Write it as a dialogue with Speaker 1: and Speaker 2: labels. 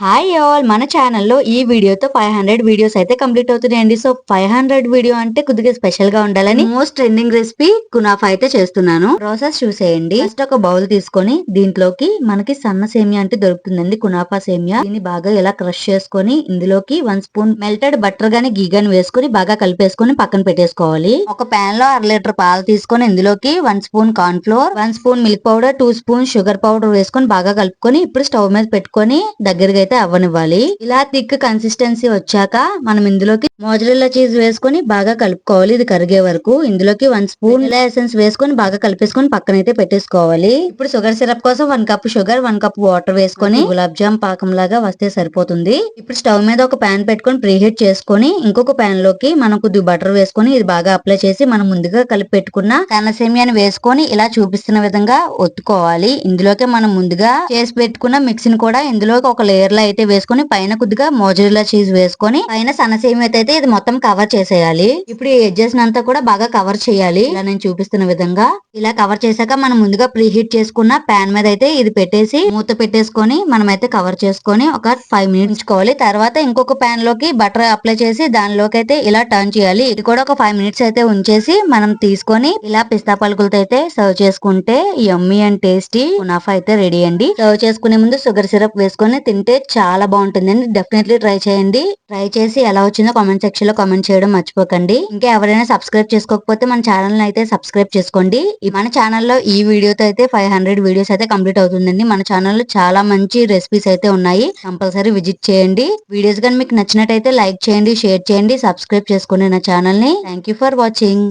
Speaker 1: Hi all, మన ఛానల్లో ఈ వీడియోతో 500 వీడియోస్ అయితే కంప్లీట్ అవుతున్నాయండి. సో 500 వీడియో అంటే కొద్దిగా స్పెషల్ గా ఉండాలని మోస్ట్ ట్రెండింగ్ రెసిపీ కునాఫా అయితే చేస్తున్నాను. ప్రాసెస్ చూసేయండి. ఫస్ట్ ఒక బౌల్ తీసుకొని దీంట్లోకి మనకి సన్న సేమియా అంటే దొరుకుతుందండి, కునాఫా సేమియా. దీన్ని బాగా ఇలా క్రష్ చేసుకొని ఇందులోకి 1 స్పూన్ మెల్టెడ్ బటర్ గానీ గీ గాని వేసుకొని బాగా కలిపేసుకొని పక్కన పెట్టేసుకోవాలి. ఒక పాన్ లో 1/2 లీటర్ పాలు తీసుకొని ఇందులోకి 1 spoon corn flour, 1 spoon milk powder, 2 spoon sugar powder వేసుకొని బాగా కలుపుకొని ఇప్పుడు స్టవ్ మీద పెట్టుకొని దగ్గరగా అయితే అవ్వనివ్వాలి. ఇలా థిక్ కన్సిస్టెన్సీ వచ్చాక మనం ఇందులోకి మోజరెల్లా చీజ్ వేసుకొని బాగా కలుపుకోవాలి. ఇది కరిగే వరకు ఇందులోకి 1 స్పూన్ ఎసెన్స్ వేసుకొని బాగా కలిపేసుకొని పక్కనైతే పెట్టేసుకోవాలి. ఇప్పుడు షుగర్ సిరప్ కోసం 1 కప్ షుగర్, 1 కప్ వాటర్ వేసుకొని గులాబ్ జామ్ పాకం లాగా వస్తే సరిపోతుంది. ఇప్పుడు స్టవ్ మీద ఒక ప్యాన్ పెట్టుకొని ప్రీహీట్ చేసుకొని ఇంకొక ప్యాన్ లోకి మనం కొద్దిగా బటర్ వేసుకొని ఇది బాగా అప్లై చేసి మనం ముందుగా కలిపి పెట్టుకున్న సన్న సేమియాని వేసుకొని ఇలా చూపిస్తున్న విధంగా ఒత్తుకోవాలి. ఇందులోకి మనం ముందుగా చేసి పెట్టుకున్న మిక్సీని కూడా ఇందులోకి ఒక లేయర్ లో అయితే వేసుకొని పైన కొద్దిగా మోజరెల్లా చీజ్ వేసుకొని పైన సన్న సేమియా అయితే ఇది మొత్తం కవర్ చేసేయాలి. ఇప్పుడు ఈ ఎడ్జెస్ అంతా కూడా బాగా కవర్ చేయాలి. ఇలా నేను చూపిస్తున్న విధంగా ఇలా కవర్ చేశాక మనం ముందుగా ప్రీహీట్ చేసుకున్న ప్యాన్ మీద అయితే ఇది పెట్టేసి మూత పెట్టేసుకొని మనం అయితే కవర్ చేసుకొని ఒక 5 మినిట్స్ ఉంచుకోవాలి. తర్వాత ఇంకొక ప్యాన్ లోకి బటర్ అప్లై చేసి దానిలోకి అయితే ఇలా టర్న్ చేయాలి. ఇది కూడా ఒక 5 మినిట్స్ అయితే ఉంచేసి మనం తీసుకొని ఇలా పిస్తా పలుకులతో అయితే సర్వ్ చేసుకుంటే యమ్మీ అండ్ టేస్టీ కునాఫా అయితే రెడీ అండి. సర్వ్ చేసుకునే ముందు షుగర్ సిరప్ వేసుకొని తింటే చాలా బాగుంటుందండి. డెఫినెట్లీ ట్రై చేయండి. ట్రై చేసి ఎలా వచ్చిందో కామెంట్ సెక్షన్ లో కామెంట్ చేయడం మర్చిపోకండి. ఇంకా ఎవరైనా సబ్స్క్రైబ్ చేసుకోకపోతే మన ఛానల్ అయితే సబ్స్క్రైబ్ చేసుకోండి. మన ఛానల్లో ఈ వీడియోతో అయితే 500 వీడియోస్ అయితే కంప్లీట్ అవుతుందండి. మన ఛానల్లో చాలా మంచి రెసిపీస్ అయితే ఉన్నాయి, కంపల్సరీ విజిట్ చేయండి. వీడియోస్ కానీ మీకు నచ్చినట్టయితే లైక్ చేయండి, షేర్ చేయండి, సబ్స్క్రైబ్ చేసుకోండి నా ఛానల్ ని. Thank you for watching.